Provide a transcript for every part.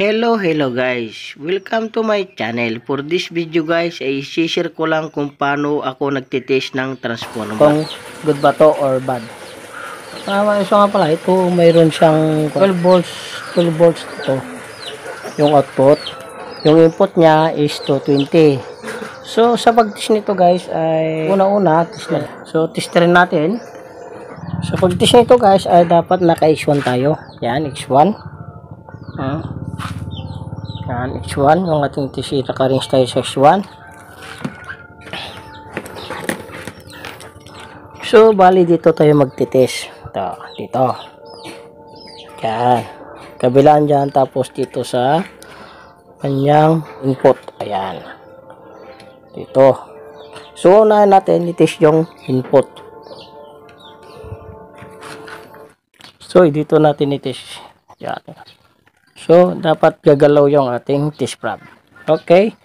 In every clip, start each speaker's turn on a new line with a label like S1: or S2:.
S1: Hello guys, welcome to my channel. For this video guys ay i-share ko lang kung paano ako nagtitest ng transformer, kung good ba to or bad. So nga pala, ito mayroon siyang 12 volts ito yung output. Yung input niya is 220. So sa pag-test nito guys ay una test na. So testerin natin. So pag-test nito guys ay dapat naka X1 tayo. Yan, X1. Yan, X1 yung ating TC, naka-range tayo sa X1. So bali dito tayo magtitest. Dito. Yan, kabilaan dyan, tapos dito sa kanyang input. Ayan, dito. So unahin natin i-test yung input. So dito natin i-test. Yan. So, dapat gagalaw yung ating test probe. Okay.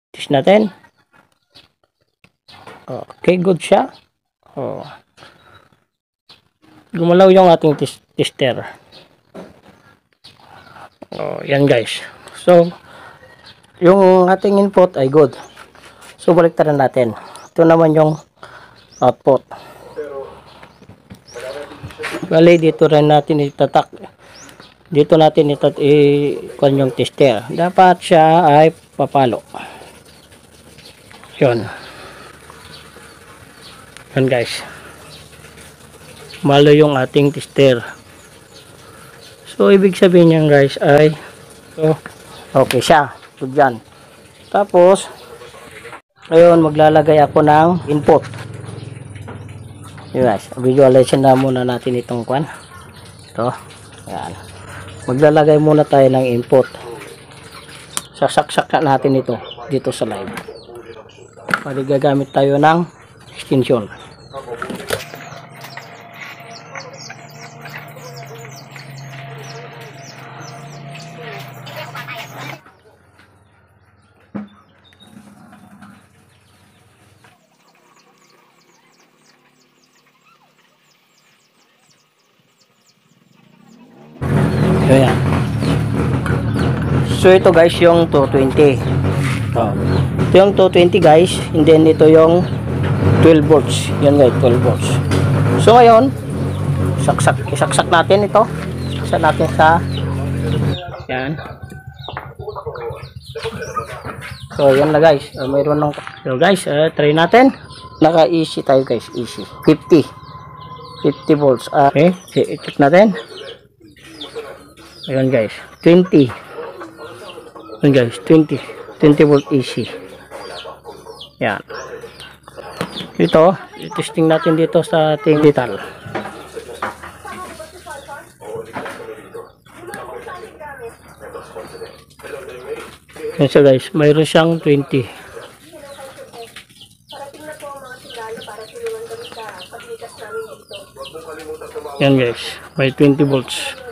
S1: Test natin. Okay, good siya. Gumalaw yung ating tester. Yan guys. So, yung ating input ay good. So, baliktaran natin. Ito naman yung output. Bali, dito rin natin itatak. Dito natin i-kuan yung tester. Dapat siya ay papalo. Yun. Yun guys. Malo yung ating tester. So, ibig sabihin niyan guys ay okay siya. So, dyan. Tapos, ngayon maglalagay ako ng input. Yun guys. Visualize na muna natin itong kuan. Ito. Yan. Maglalagay muna tayo ng input. Sasaksak natin ito dito sa live. Pwede gagamit tayo ng extension. Ayan. So ito guys yung 220. Ito yung 220 guys, and then ito yung 12 volts. Yan guys, 12 volts. So ngayon, isaksak natin ito. Isaksak natin sa yan. So yan na guys, mayroon ng so guys, try natin. Naka easy tayo guys, easy. 50 volts. Okay, check natin. Ayan guys, 20. Ayan guys, 20 volt AC. Yan. Ito, i-testing natin dito sa ating digital. Yan siya guys, mayroon siyang 20. Yan guys, may 20 volts.